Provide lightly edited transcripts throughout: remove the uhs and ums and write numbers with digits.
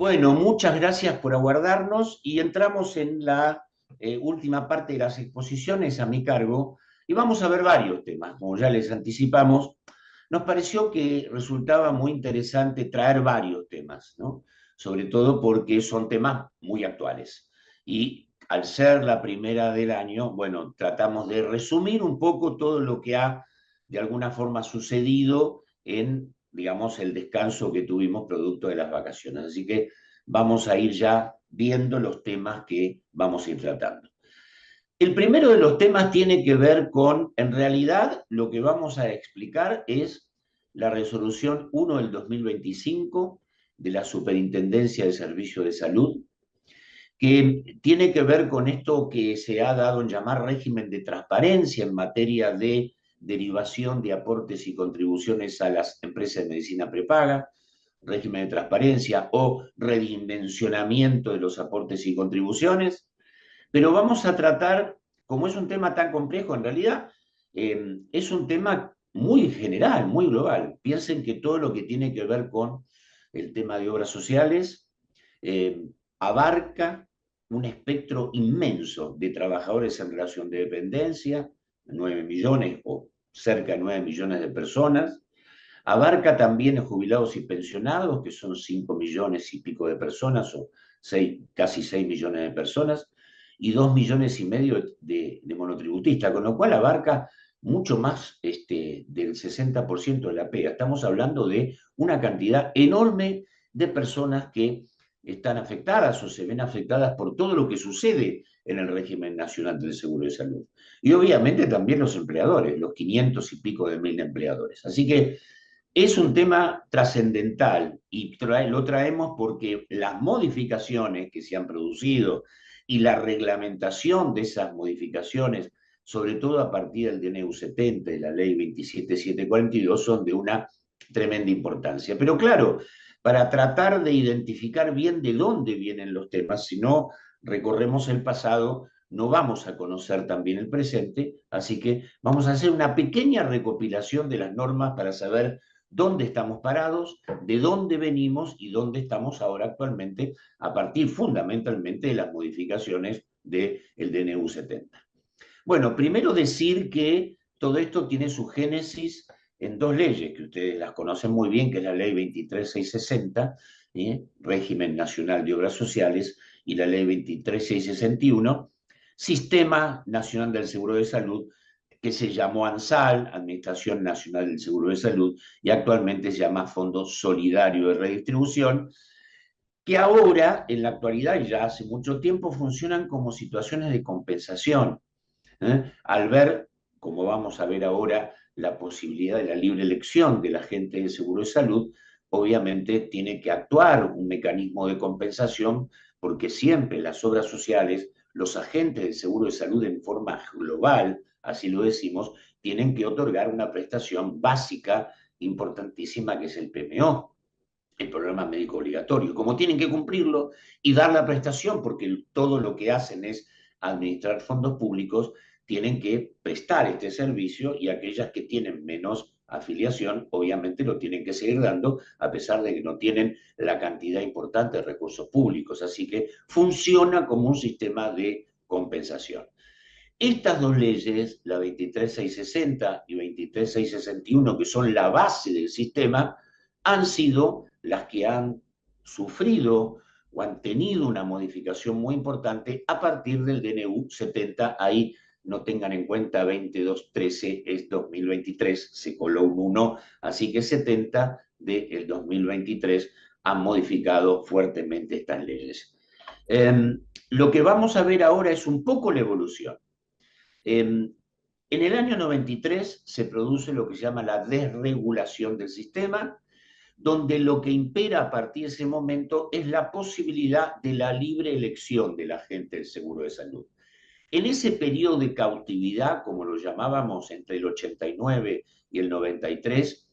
Bueno, muchas gracias por aguardarnos y entramos en la última parte de las exposiciones a mi cargo y vamos a ver varios temas. Como ya les anticipamos, nos pareció que resultaba muy interesante traer varios temas, ¿no? Sobre todo porque son temas muy actuales. Y al ser la primera del año, bueno, tratamos de resumir un poco todo lo que ha de alguna forma sucedido en, digamos, el descanso que tuvimos producto de las vacaciones. Así que vamos a ir ya viendo los temas que vamos a ir tratando. El primero de los temas tiene que ver con, en realidad, lo que vamos a explicar es la resolución 1 del 2025 de la Superintendencia de Servicios de Salud, que tiene que ver con esto que se ha dado en llamar régimen de transparencia en materia de derivación de aportes y contribuciones a las empresas de medicina prepaga, régimen de transparencia o redimensionamiento de los aportes y contribuciones, pero vamos a tratar, como es un tema tan complejo, en realidad es un tema muy general, muy global. Piensen que todo lo que tiene que ver con el tema de obras sociales eh, abarca un espectro inmenso de trabajadores en relación de dependencia, 9 millones o cerca de 9 millones de personas, abarca también a jubilados y pensionados, que son 5 millones y pico de personas, o casi 6 millones de personas, y 2 millones y medio de monotributistas, con lo cual abarca mucho más del 60% de la pega. Estamos hablando de una cantidad enorme de personas que están afectadas o se ven afectadas por todo lo que sucede en el régimen nacional del seguro de salud. Y obviamente también los empleadores, los 500 y pico de mil empleadores. Así que es un tema trascendental y lo traemos porque las modificaciones que se han producido y la reglamentación de esas modificaciones, sobre todo a partir del DNU 70 y la ley 27742, son de una tremenda importancia. Pero claro, para tratar de identificar bien de dónde vienen los temas, si no recorremos el pasado, no vamos a conocer también el presente, así que vamos a hacer una pequeña recopilación de las normas para saber dónde estamos parados, de dónde venimos y dónde estamos ahora actualmente, a partir fundamentalmente de las modificaciones del DNU 70. Bueno, primero decir que todo esto tiene su génesis en dos leyes que ustedes las conocen muy bien, que es la ley 23660, régimen nacional de obras sociales, y la ley 23661, Sistema Nacional del Seguro de Salud, que se llamó ANSAL, Administración Nacional del Seguro de Salud, y actualmente se llama Fondo Solidario de Redistribución, que ahora, en la actualidad y ya hace mucho tiempo, funcionan como situaciones de compensación. Al ver, como vamos a ver ahora, la posibilidad de la libre elección de la gente del seguro de salud, obviamente tiene que actuar un mecanismo de compensación, porque siempre las obras sociales, los agentes del seguro de salud en forma global, así lo decimos, tienen que otorgar una prestación básica importantísima que es el PMO, el programa médico obligatorio. Como tienen que cumplirlo y dar la prestación, porque todo lo que hacen es administrar fondos públicos, tienen que prestar este servicio y aquellas que tienen menos afiliación, obviamente lo tienen que seguir dando, a pesar de que no tienen la cantidad importante de recursos públicos. Así que funciona como un sistema de compensación. Estas dos leyes, la 23660 y 23661, que son la base del sistema, han sido las que han sufrido o han tenido una modificación muy importante a partir del DNU 70. Ahí no tengan en cuenta 2213, es 2023, se coló un 1, así que 70 del 2023 han modificado fuertemente estas leyes. Lo que vamos a ver ahora es un poco la evolución. En el año 93 se produce lo que se llama la desregulación del sistema, donde lo que impera a partir de ese momento es la posibilidad de la libre elección de la gente del seguro de salud. En ese periodo de cautividad, como lo llamábamos entre el 89 y el 93,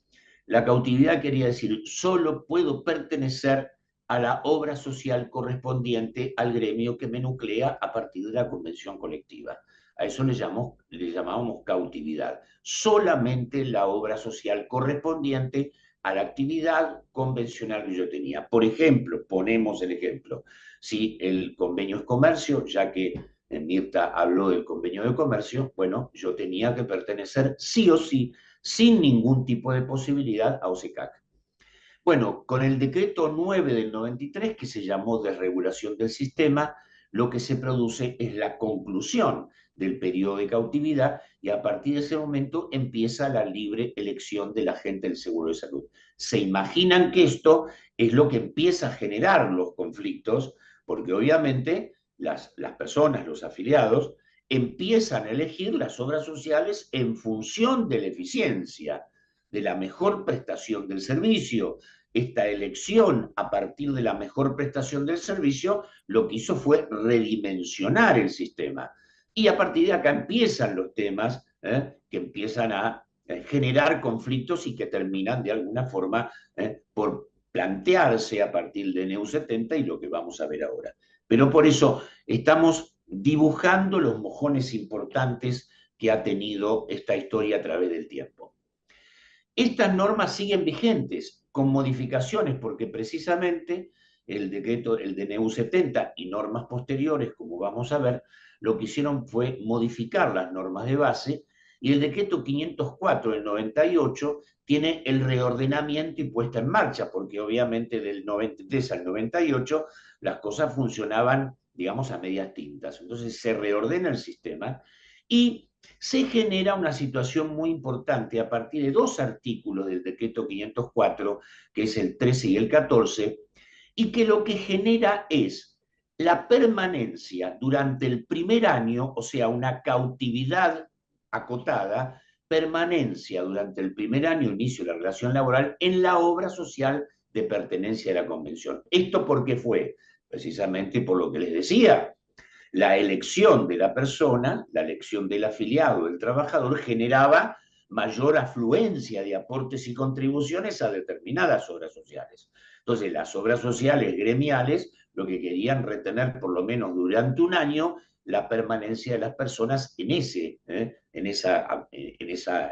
la cautividad quería decir, solo puedo pertenecer a la obra social correspondiente al gremio que me nuclea a partir de la convención colectiva. A eso le llamábamos cautividad. Solamente la obra social correspondiente a la actividad convencional que yo tenía. Por ejemplo, ponemos el ejemplo, si el convenio es comercio, ya que Mirta habló del convenio de comercio, bueno, yo tenía que pertenecer sí o sí, sin ningún tipo de posibilidad, a OSECAC. Bueno, con el decreto 9 del 93, que se llamó desregulación del sistema, lo que se produce es la conclusión del periodo de cautividad y a partir de ese momento empieza la libre elección del agente del seguro de salud. Se imaginan que esto es lo que empieza a generar los conflictos, porque obviamente las personas, los afiliados, empiezan a elegir las obras sociales en función de la eficiencia, de la mejor prestación del servicio. Esta elección a partir de la mejor prestación del servicio lo que hizo fue redimensionar el sistema. Y a partir de acá empiezan los temas que empiezan a generar conflictos y que terminan de alguna forma por plantearse a partir de NEU 70 y lo que vamos a ver ahora. Pero por eso estamos dibujando los mojones importantes que ha tenido esta historia a través del tiempo. Estas normas siguen vigentes con modificaciones porque precisamente el decreto, el DNU 70 y normas posteriores, como vamos a ver, lo que hicieron fue modificar las normas de base y el decreto 504 del 98 tiene el reordenamiento y puesta en marcha, porque obviamente del 93 al 98 las cosas funcionaban, digamos, a medias tintas. Entonces se reordena el sistema y se genera una situación muy importante a partir de dos artículos del decreto 504, que es el 13 y el 14, y que lo que genera es la permanencia durante el primer año, o sea, una cautividad acotada, permanencia durante el primer año, inicio de la relación laboral, en la obra social de pertenencia de la convención. ¿Esto por qué fue? Precisamente por lo que les decía, la elección de la persona, la elección del afiliado, del trabajador, generaba mayor afluencia de aportes y contribuciones a determinadas obras sociales. Entonces, las obras sociales gremiales lo que querían retener, por lo menos durante un año, la permanencia de las personas en esa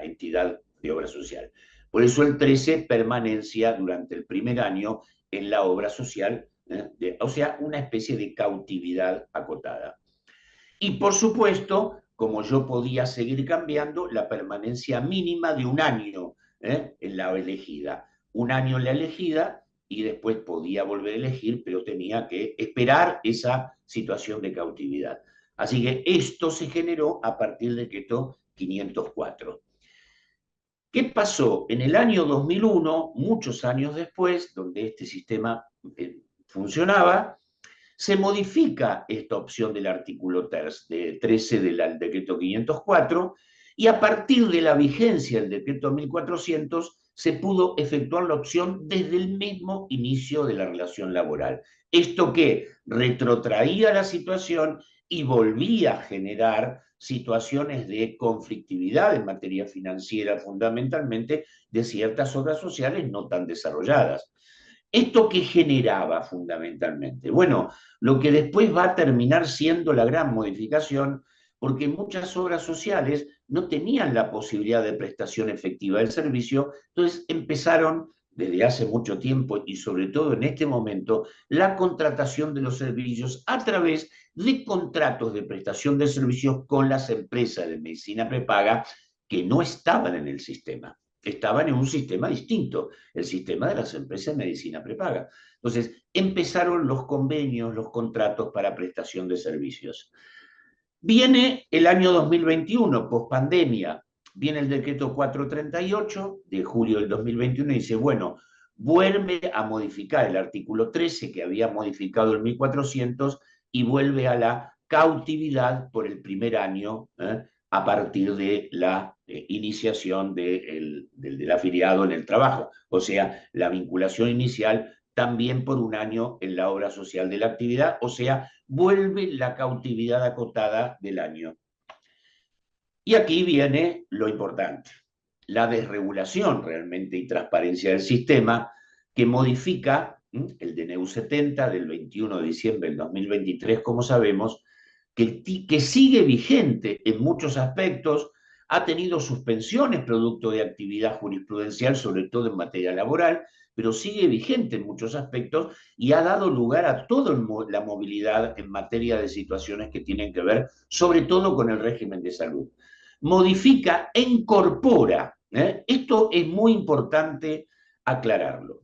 entidad de obra social. Por eso el 13, permanencia durante el primer año en la obra social, o sea, una especie de cautividad acotada. Y por supuesto, como yo podía seguir cambiando, la permanencia mínima de un año en la elegida. Un año en la elegida y después podía volver a elegir, pero tenía que esperar esa situación de cautividad. Así que esto se generó a partir del decreto 504. ¿Qué pasó? En el año 2001, muchos años después, donde este sistema funcionaba, se modifica esta opción del artículo 13 del decreto 504 y a partir de la vigencia del decreto 1400 se pudo efectuar la opción desde el mismo inicio de la relación laboral. Esto que retrotraía la situación y volvía a generar situaciones de conflictividad en materia financiera, fundamentalmente de ciertas obras sociales no tan desarrolladas. ¿Esto qué generaba fundamentalmente? Bueno, lo que después va a terminar siendo la gran modificación, porque muchas obras sociales no tenían la posibilidad de prestación efectiva del servicio, entonces empezaron desde hace mucho tiempo y sobre todo en este momento la contratación de los servicios a través de contratos de prestación de servicios con las empresas de medicina prepaga que no estaban en el sistema, estaban en un sistema distinto, el sistema de las empresas de medicina prepaga. Entonces, empezaron los convenios, los contratos para prestación de servicios. Viene el año 2021, pospandemia, viene el decreto 438 de julio del 2021 y dice, bueno, vuelve a modificar el artículo 13 que había modificado el 1400 y vuelve a la cautividad por el primer año a partir de la iniciación del afiliado en el trabajo. O sea, la vinculación inicial también por un año en la obra social de la actividad, o sea, vuelve la cautividad acotada del año. Y aquí viene lo importante, la desregulación realmente y transparencia del sistema que modifica el DNU 70 del 21 de diciembre del 2023, como sabemos, que sigue vigente en muchos aspectos, ha tenido suspensiones producto de actividad jurisprudencial, sobre todo en materia laboral, pero sigue vigente en muchos aspectos y ha dado lugar a toda la movilidad en materia de situaciones que tienen que ver sobre todo con el régimen de salud. Modifica e incorpora, esto es muy importante aclararlo,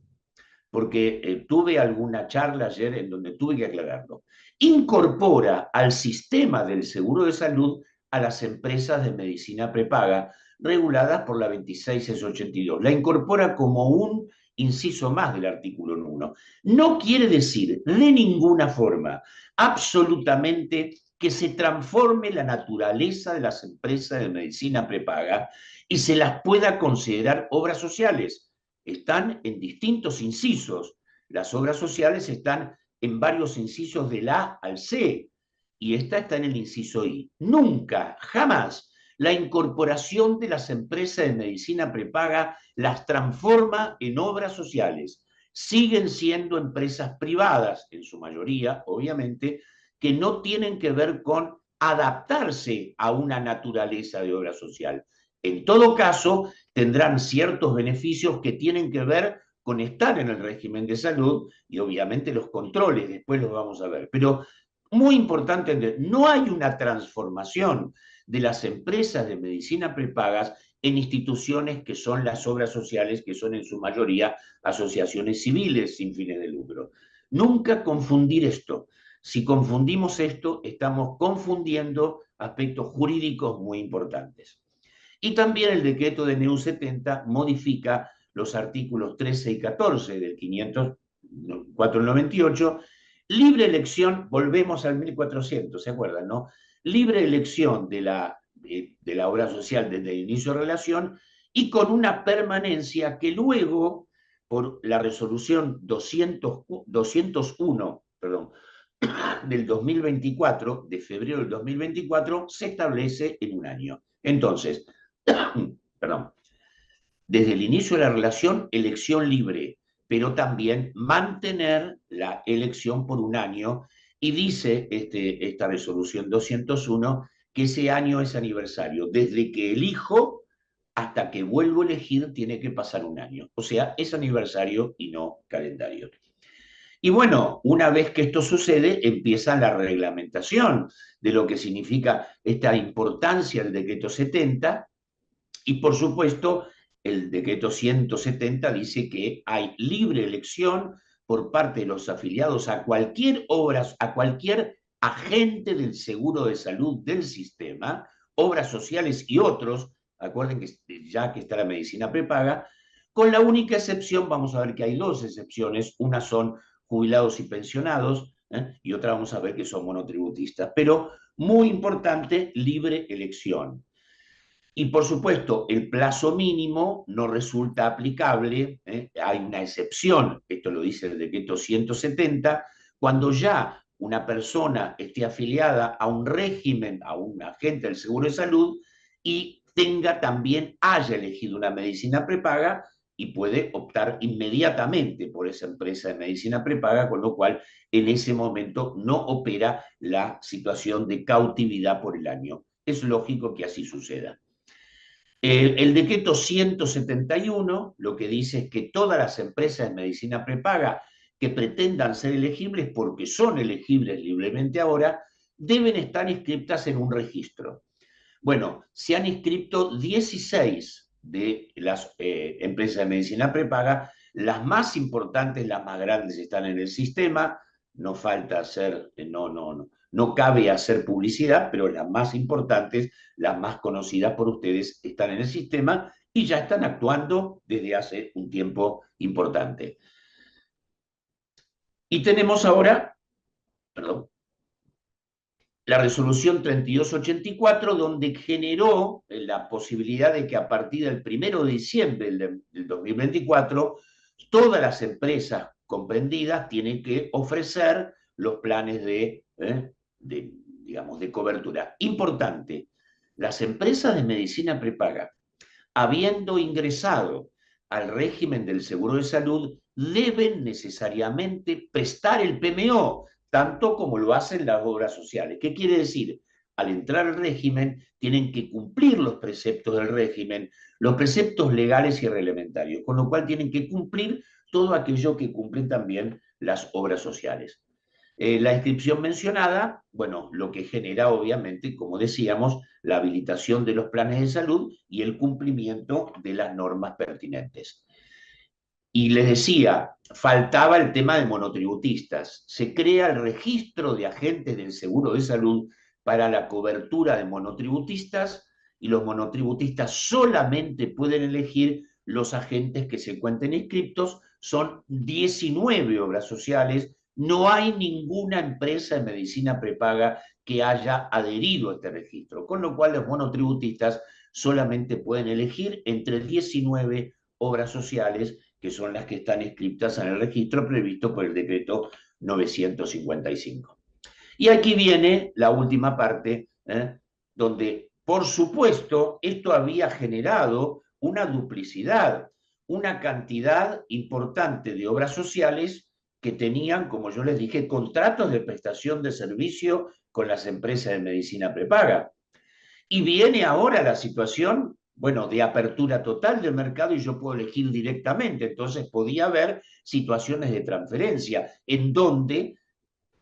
porque tuve alguna charla ayer en donde tuve que aclararlo. Incorpora al sistema del seguro de salud a las empresas de medicina prepaga reguladas por la 26682. La incorpora como un inciso más del artículo 1. No quiere decir de ninguna forma, absolutamente, que se transforme la naturaleza de las empresas de medicina prepaga y se las pueda considerar obras sociales. Están en distintos incisos. Las obras sociales están en varios incisos del A al C y esta está en el inciso I. Nunca, jamás, la incorporación de las empresas de medicina prepaga las transforma en obras sociales. Siguen siendo empresas privadas, en su mayoría, obviamente, que no tienen que ver con adaptarse a una naturaleza de obra social. En todo caso, tendrán ciertos beneficios que tienen que ver con estar en el régimen de salud y obviamente los controles, después los vamos a ver. Pero muy importante, no hay una transformación de las empresas de medicina prepagas en instituciones que son las obras sociales, que son en su mayoría asociaciones civiles sin fines de lucro. Nunca confundir esto. Si confundimos esto, estamos confundiendo aspectos jurídicos muy importantes. Y también el decreto de NEU 70 modifica los artículos 13 y 14 del 504-98, libre elección, volvemos al 1400, ¿se acuerdan, no? Libre elección de la obra social desde el inicio de relación y con una permanencia que luego, por la resolución 201, perdón, del 2024, de febrero del 2024, se establece en un año. Entonces, perdón, desde el inicio de la relación, elección libre, pero también mantener la elección por un año. Y dice esta resolución 201 que ese año es aniversario. Desde que elijo hasta que vuelvo a elegir tiene que pasar un año. O sea, es aniversario y no calendario. Y bueno, una vez que esto sucede, empieza la reglamentación de lo que significa esta importancia del decreto 70 y por supuesto el decreto 170 dice que hay libre elección por parte de los afiliados a cualquier obra, a cualquier agente del seguro de salud del sistema, obras sociales y otros, acuerden que ya que está la medicina prepaga, con la única excepción, vamos a ver que hay dos excepciones, una son jubilados y pensionados, y otra vamos a ver que son monotributistas, pero muy importante, libre elección. Y por supuesto, el plazo mínimo no resulta aplicable, hay una excepción, esto lo dice el decreto 170, cuando ya una persona esté afiliada a un régimen, a un agente del seguro de salud y haya elegido una medicina prepaga y puede optar inmediatamente por esa empresa de medicina prepaga, con lo cual en ese momento no opera la situación de cautividad por el año. Es lógico que así suceda. El decreto 171 lo que dice es que todas las empresas de medicina prepaga que pretendan ser elegibles, porque son elegibles libremente ahora, deben estar inscritas en un registro. Bueno, se han inscrito 16 de las empresas de medicina prepaga, las más importantes, las más grandes están en el sistema, no falta hacer, no cabe hacer publicidad, pero las más importantes, las más conocidas por ustedes, están en el sistema y ya están actuando desde hace un tiempo importante. Y tenemos ahora, perdón, la resolución 3284, donde generó la posibilidad de que a partir del 1 de diciembre del 2024, todas las empresas comprendidas tienen que ofrecer los planes digamos, de cobertura. Importante, las empresas de medicina prepaga, habiendo ingresado al régimen del seguro de salud, deben necesariamente prestar el PMO, tanto como lo hacen las obras sociales. ¿Qué quiere decir? al entrar al régimen, tienen que cumplir los preceptos del régimen, los preceptos legales y reglamentarios, con lo cual tienen que cumplir todo aquello que cumplen también las obras sociales. La inscripción mencionada, bueno, lo que genera obviamente, como decíamos, la habilitación de los planes de salud y el cumplimiento de las normas pertinentes. Y les decía, faltaba el tema de monotributistas. Se crea el registro de agentes del seguro de salud para la cobertura de monotributistas y los monotributistas solamente pueden elegir los agentes que se encuentren inscriptos. Son 19 obras sociales. No hay ninguna empresa de medicina prepaga que haya adherido a este registro, con lo cual los monotributistas solamente pueden elegir entre 19 obras sociales que son las que están inscritas en el registro previsto por el decreto 955. Y aquí viene la última parte, donde, por supuesto, esto había generado una duplicidad, una cantidad importante de obras sociales que tenían, como yo les dije, contratos de prestación de servicio con las empresas de medicina prepaga. Y viene ahora la situación, bueno, de apertura total del mercado y yo puedo elegir directamente. Entonces podía haber situaciones de transferencia en donde,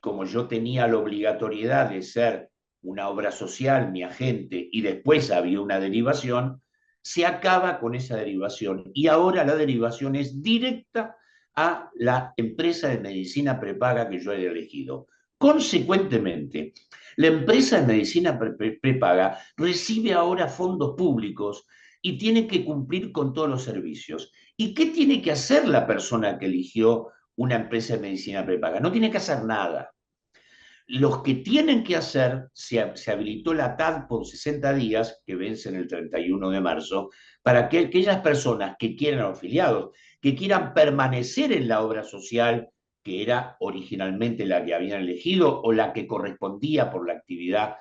como yo tenía la obligatoriedad de ser una obra social, mi agente, y después había una derivación, se acaba con esa derivación. Y ahora la derivación es directa a la empresa de medicina prepaga que yo he elegido. Consecuentemente, la empresa de medicina prepaga recibe ahora fondos públicos y tiene que cumplir con todos los servicios. ¿Y qué tiene que hacer la persona que eligió una empresa de medicina prepaga? No tiene que hacer nada. Los que tienen que hacer, se habilitó la TAD por 60 días, que vence en el 31 de marzo, para que aquellas personas que quieran, afiliados, que quieran permanecer en la obra social, que era originalmente la que habían elegido o la que correspondía por la actividad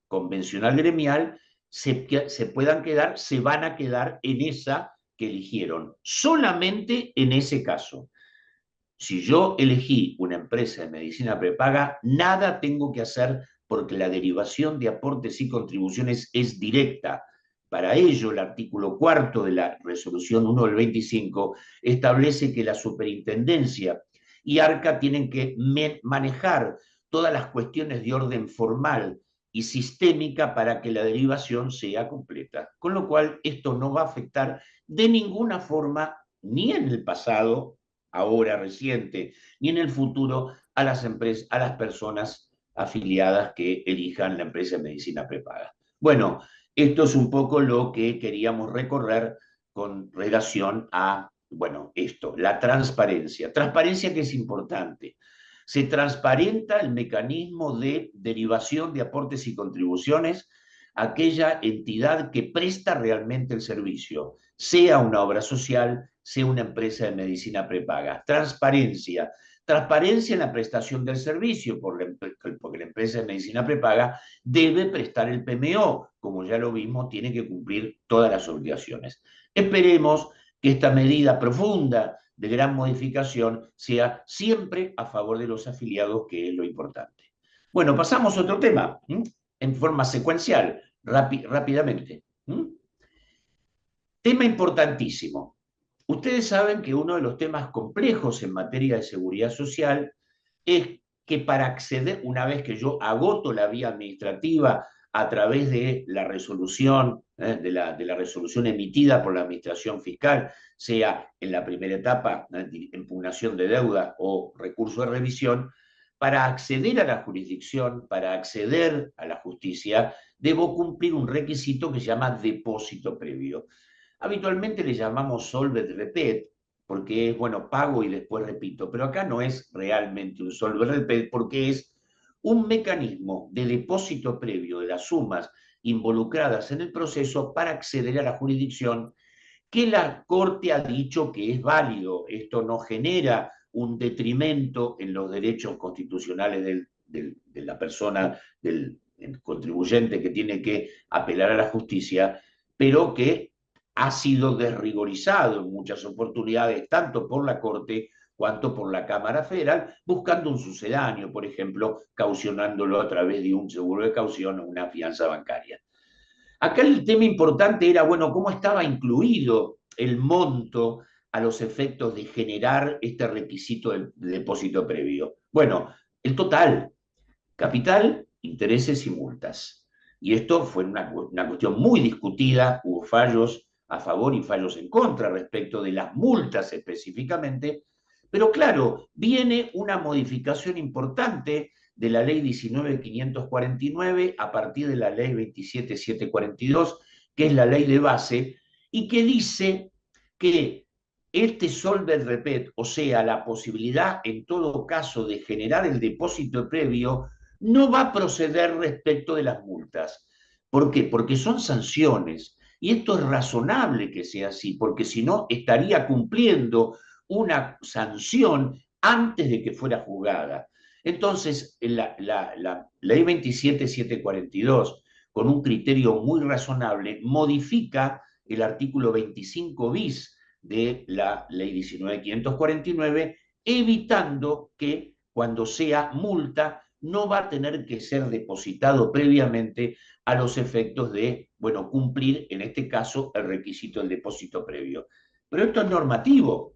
convencional gremial, se puedan quedar, se van a quedar en esa que eligieron, solamente en ese caso. Si yo elegí una empresa de medicina prepaga, nada tengo que hacer porque la derivación de aportes y contribuciones es directa. Para ello, el artículo 4 de la resolución 1 del 25 establece que la superintendencia y ARCA tienen que manejar todas las cuestiones de orden formal y sistémica para que la derivación sea completa. Con lo cual, esto no va a afectar de ninguna forma, ni en el pasado, ahora reciente, ni en el futuro a las empresas, a las personas afiliadas que elijan la empresa de medicina prepaga. Bueno, esto es un poco lo que queríamos recorrer con relación a, bueno, esto, la transparencia. Transparencia que es importante. Se transparenta el mecanismo de derivación de aportes y contribuciones a aquella entidad que presta realmente el servicio, sea una obra social, sea una empresa de medicina prepaga. Transparencia. Transparencia en la prestación del servicio, porque la empresa de medicina prepaga debe prestar el PMO, como ya lo vimos, tiene que cumplir todas las obligaciones. Esperemos que esta medida profunda de gran modificación sea siempre a favor de los afiliados, que es lo importante. Bueno, pasamos a otro tema, en forma secuencial, rápidamente. Tema importantísimo. Ustedes saben que uno de los temas complejos en materia de seguridad social es que para acceder, una vez que yo agoto la vía administrativa a través de la resolución, de la resolución emitida por la Administración Fiscal, sea en la primera etapa, impugnación de deuda o recurso de revisión, para acceder a la jurisdicción, para acceder a la justicia, debo cumplir un requisito que se llama depósito previo. Habitualmente le llamamos solve et repet, porque es, bueno, pago y después repito, pero acá no es realmente un solve et repet, porque es un mecanismo de depósito previo de las sumas involucradas en el proceso para acceder a la jurisdicción, que la Corte ha dicho que es válido. Esto no genera un detrimento en los derechos constitucionales de la persona, del contribuyente que tiene que apelar a la justicia, pero que ha sido desrigorizado en muchas oportunidades, tanto por la Corte cuanto por la Cámara Federal, buscando un sucedáneo, por ejemplo, caucionándolo a través de un seguro de caución o una fianza bancaria. Acá el tema importante era, bueno, cómo estaba incluido el monto a los efectos de generar este requisito del depósito previo. Bueno, el total, capital, intereses y multas. Y esto fue una cuestión muy discutida, hubo fallos a favor y fallos en contra respecto de las multas específicamente, pero claro, viene una modificación importante de la ley 19.549 a partir de la ley 27.742, que es la ley de base, y que dice que este solver repet, o sea, la posibilidad en todo caso de generar el depósito previo, no va a proceder respecto de las multas. ¿Por qué? Porque son sanciones. Y esto es razonable que sea así, porque si no estaría cumpliendo una sanción antes de que fuera juzgada. Entonces, la ley 27.742, con un criterio muy razonable, modifica el artículo 25 bis de la ley 19.549, evitando que cuando sea multa no va a tener que ser depositado previamente a los efectos de, bueno, cumplir en este caso el requisito del depósito previo. Pero esto es normativo.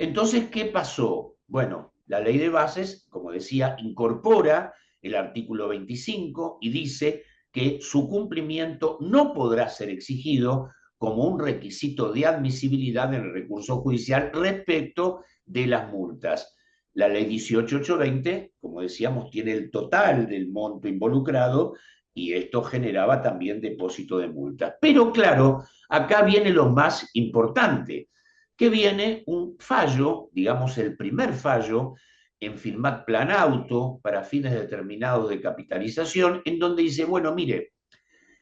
Entonces, ¿qué pasó? Bueno, la ley de bases, como decía, incorpora el artículo 25 y dice que su cumplimiento no podrá ser exigido como un requisito de admisibilidad en el recurso judicial respecto de las multas. La ley 18.820, como decíamos, tiene el total del monto involucrado y esto generaba también depósito de multas. Pero claro, acá viene lo más importante, que viene un fallo, digamos el primer fallo, en Firmat Plan Auto para fines determinados de capitalización, en donde dice, bueno, mire,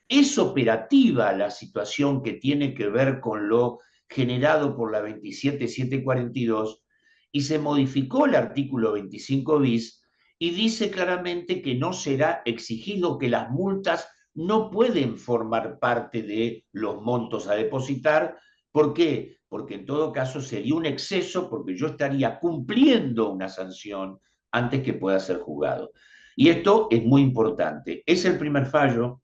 es operativa la situación que tiene que ver con lo generado por la 27.742 y se modificó el artículo 25 bis y dice claramente que no será exigido, que las multas no pueden formar parte de los montos a depositar. ¿Por qué? Porque en todo caso sería un exceso, porque yo estaría cumpliendo una sanción antes que pueda ser juzgado. Y esto es muy importante. Es el primer fallo.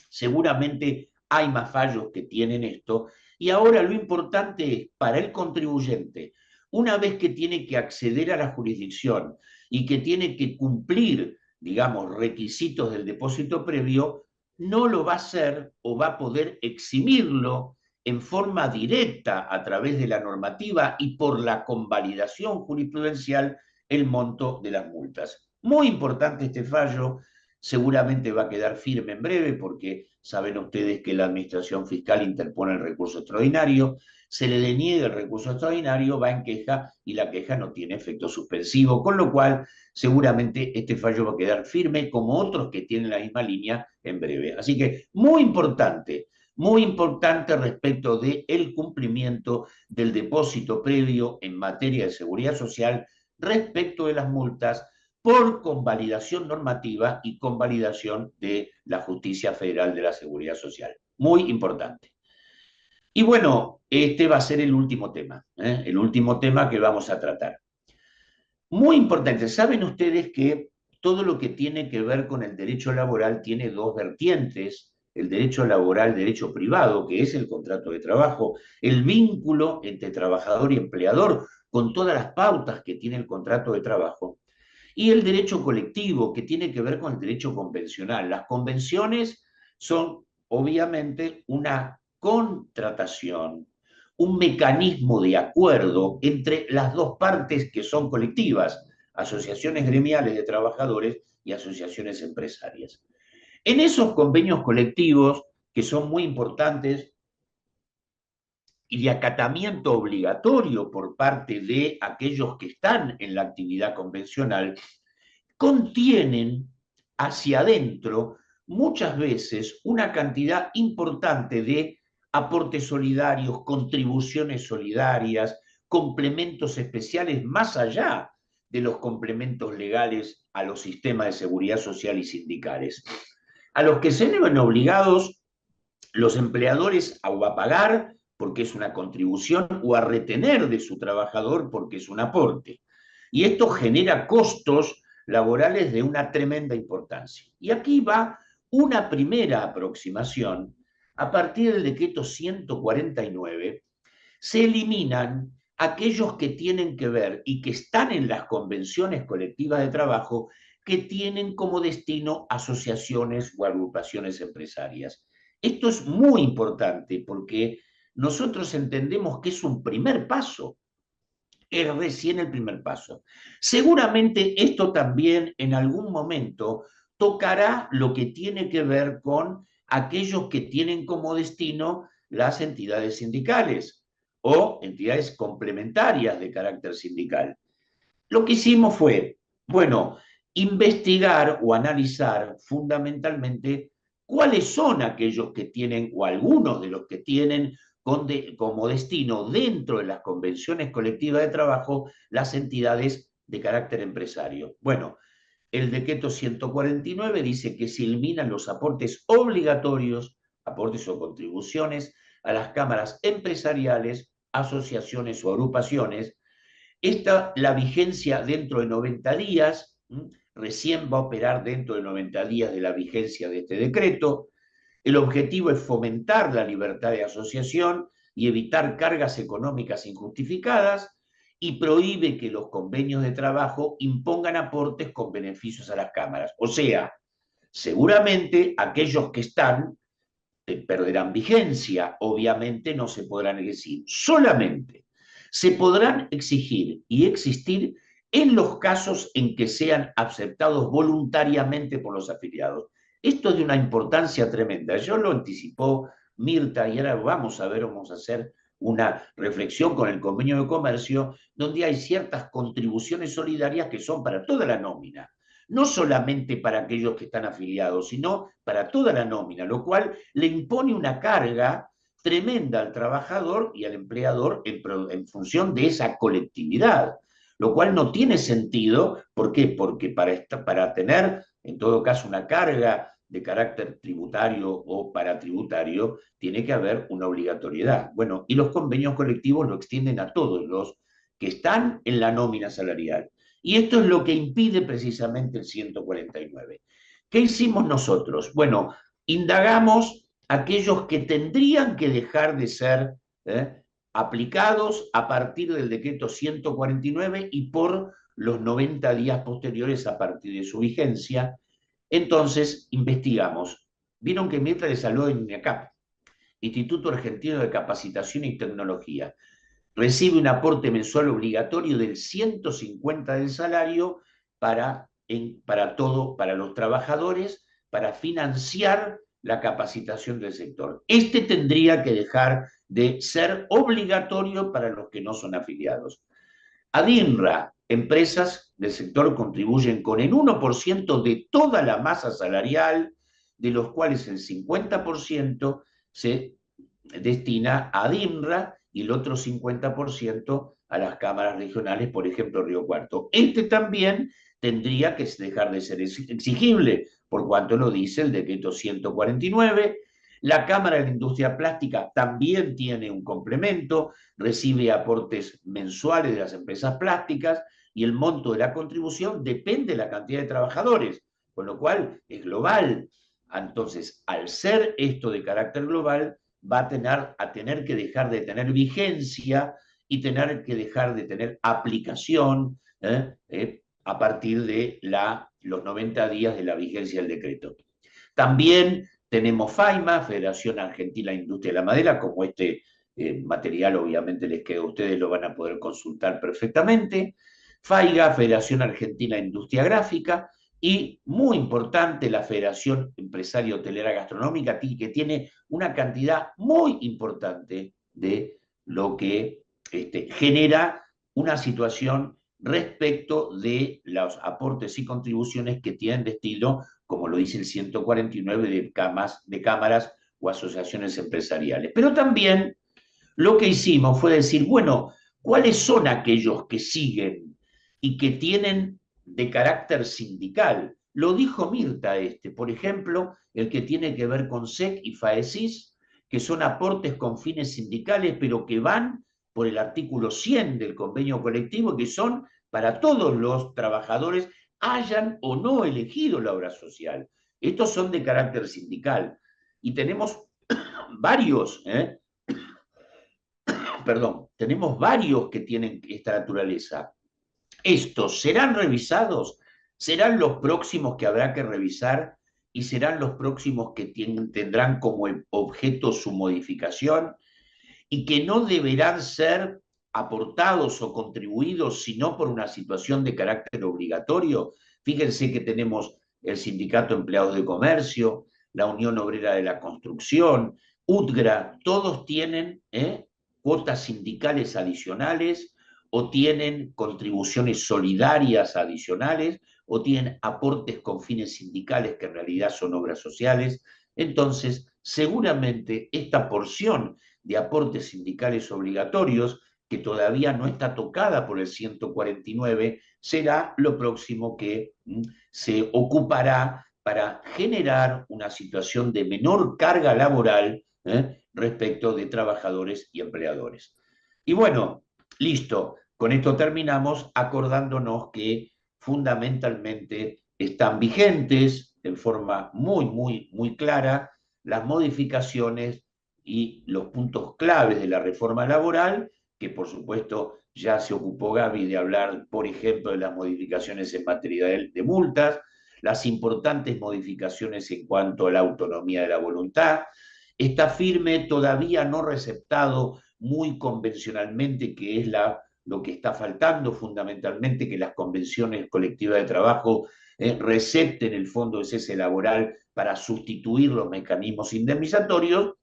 Seguramente hay más fallos que tienen esto. Y ahora lo importante es para el contribuyente, una vez que tiene que acceder a la jurisdicción y que tiene que cumplir, digamos, requisitos del depósito previo, no lo va a hacer o va a poder eximirlo en forma directa a través de la normativa y por la convalidación jurisprudencial el monto de las multas. Muy importante este fallo, seguramente va a quedar firme en breve porque saben ustedes que la Administración Fiscal interpone el recurso extraordinario, se le deniega el recurso extraordinario, va en queja y la queja no tiene efecto suspensivo, con lo cual seguramente este fallo va a quedar firme como otros que tienen la misma línea en breve. Así que muy importante respecto del cumplimiento del depósito previo en materia de seguridad social respecto de las multas por convalidación normativa y convalidación de la Justicia Federal de la Seguridad Social. Muy importante. Y bueno, este va a ser el último tema, el último tema que vamos a tratar. Muy importante, saben ustedes que todo lo que tiene que ver con el derecho laboral tiene dos vertientes: el derecho laboral, derecho privado, que es el contrato de trabajo, el vínculo entre trabajador y empleador, con todas las pautas que tiene el contrato de trabajo, y el derecho colectivo, que tiene que ver con el derecho convencional. Las convenciones son obviamente una contratación, un mecanismo de acuerdo entre las dos partes que son colectivas, asociaciones gremiales de trabajadores y asociaciones empresarias. En esos convenios colectivos, que son muy importantes y de acatamiento obligatorio por parte de aquellos que están en la actividad convencional, contienen hacia adentro muchas veces una cantidad importante de aportes solidarios, contribuciones solidarias, complementos especiales más allá de los complementos legales a los sistemas de seguridad social y sindicales, a los que se ven obligados los empleadores a pagar porque es una contribución, o a retener de su trabajador porque es un aporte. Y esto genera costos laborales de una tremenda importancia. Y aquí va una primera aproximación. A partir del decreto 149, se eliminan aquellos que tienen que ver y que están en las convenciones colectivas de trabajo que tienen como destino asociaciones o agrupaciones empresarias. Esto es muy importante porque nosotros entendemos que es un primer paso, es recién el primer paso. Seguramente esto también en algún momento tocará lo que tiene que ver con aquellos que tienen como destino las entidades sindicales o entidades complementarias de carácter sindical. Lo que hicimos fue, bueno, investigar o analizar fundamentalmente cuáles son aquellos que tienen, o algunos de los que tienen como destino dentro de las convenciones colectivas de trabajo las entidades de carácter empresario. Bueno, el decreto 149 dice que se eliminan los aportes obligatorios, aportes o contribuciones a las cámaras empresariales, asociaciones o agrupaciones. La vigencia dentro de 90 días, recién va a operar dentro de 90 días de la vigencia de este decreto. El objetivo es fomentar la libertad de asociación y evitar cargas económicas injustificadas, y prohíbe que los convenios de trabajo impongan aportes con beneficios a las cámaras. O sea, seguramente aquellos que están perderán vigencia, obviamente no se podrán exigir. Solamente se podrán exigir y existir en los casos en que sean aceptados voluntariamente por los afiliados. Esto es de una importancia tremenda. Yo lo anticipó Mirta y ahora vamos a hacer una reflexión con el convenio de comercio, donde hay ciertas contribuciones solidarias que son para toda la nómina, no solamente para aquellos que están afiliados, sino para toda la nómina, lo cual le impone una carga tremenda al trabajador y al empleador en función de esa colectividad, lo cual no tiene sentido. ¿Por qué? Porque para tener, en todo caso, una carga de carácter tributario o paratributario, tiene que haber una obligatoriedad. Bueno, y los convenios colectivos lo extienden a todos los que están en la nómina salarial. Y esto es lo que impide precisamente el 149. ¿Qué hicimos nosotros? Bueno, indagamos aquellos que tendrían que dejar de ser aplicados a partir del decreto 149 y por los 90 días posteriores a partir de su vigencia. Entonces, investigamos. Vieron que Mirta les habló de INECAP, Instituto Argentino de Capacitación y Tecnología. Recibe un aporte mensual obligatorio del 150 del salario para los trabajadores, para financiar la capacitación del sector. Este tendría que dejar de ser obligatorio para los que no son afiliados. ADINRA, empresas del sector contribuyen con el 1% de toda la masa salarial, de los cuales el 50% se destina a ADINRA y el otro 50% a las cámaras regionales, por ejemplo, Río Cuarto. Este también tendría que dejar de ser exigible, por cuanto lo dice el decreto 149. La Cámara de la Industria Plástica también tiene un complemento, recibe aportes mensuales de las empresas plásticas y el monto de la contribución depende de la cantidad de trabajadores, con lo cual es global. Entonces, al ser esto de carácter global, va a tener que dejar de tener vigencia y tener que dejar de tener aplicación a partir de los 90 días de la vigencia del decreto. También tenemos FAIMA, Federación Argentina de Industria de la Madera, como este material obviamente les queda a ustedes, lo van a poder consultar perfectamente. FAIGA, Federación Argentina de Industria Gráfica, y muy importante la Federación Empresaria Hotelera Gastronómica, que tiene una cantidad muy importante de lo que genera una situación respecto de los aportes y contribuciones que tienen destino, como lo dice el 149, de cámaras o asociaciones empresariales. Pero también lo que hicimos fue decir, bueno, ¿cuáles son aquellos que siguen y que tienen de carácter sindical? Lo dijo Mirta por ejemplo, el que tiene que ver con SEC y FAESIS, que son aportes con fines sindicales, pero que van por el artículo 100 del convenio colectivo, que son para todos los trabajadores, hayan o no elegido la obra social. Estos son de carácter sindical. Y tenemos varios, tenemos varios que tienen esta naturaleza. ¿Estos serán revisados? ¿Serán los próximos que habrá que revisar y serán los próximos que tendrán como objeto su modificación y que no deberán ser aportados o contribuidos sino por una situación de carácter obligatorio? Fíjense que tenemos el Sindicato de Empleados de Comercio, la Unión Obrera de la Construcción, UTGRA, todos tienen cuotas sindicales adicionales o tienen contribuciones solidarias adicionales o tienen aportes con fines sindicales que en realidad son obras sociales. Entonces, seguramente esta porción de aportes sindicales obligatorios, que todavía no está tocada por el 149, será lo próximo que se ocupará para generar una situación de menor carga laboral respecto de trabajadores y empleadores. Y bueno, listo, con esto terminamos acordándonos que fundamentalmente están vigentes en forma muy clara las modificaciones y los puntos claves de la reforma laboral, que por supuesto ya se ocupó Gaby de hablar, por ejemplo, de las modificaciones en materia de multas, las importantes modificaciones en cuanto a la autonomía de la voluntad. Está firme, todavía no receptado muy convencionalmente, que es lo que está faltando fundamentalmente, que las convenciones colectivas de trabajo recepten el fondo de cese laboral para sustituir los mecanismos indemnizatorios,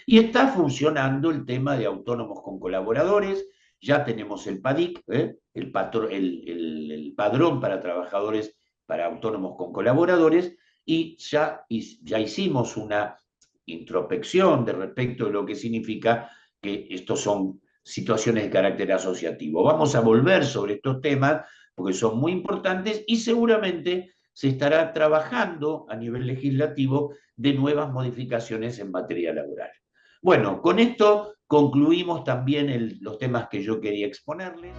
y está funcionando el tema de autónomos con colaboradores. Ya tenemos el PADIC, el padrón para trabajadores, para autónomos con colaboradores, y ya hicimos una introspección de respecto de lo que significa que estos son situaciones de carácter asociativo. Vamos a volver sobre estos temas porque son muy importantes y seguramente se estará trabajando a nivel legislativo de nuevas modificaciones en materia laboral. Bueno, con esto concluimos también los temas que yo quería exponerles.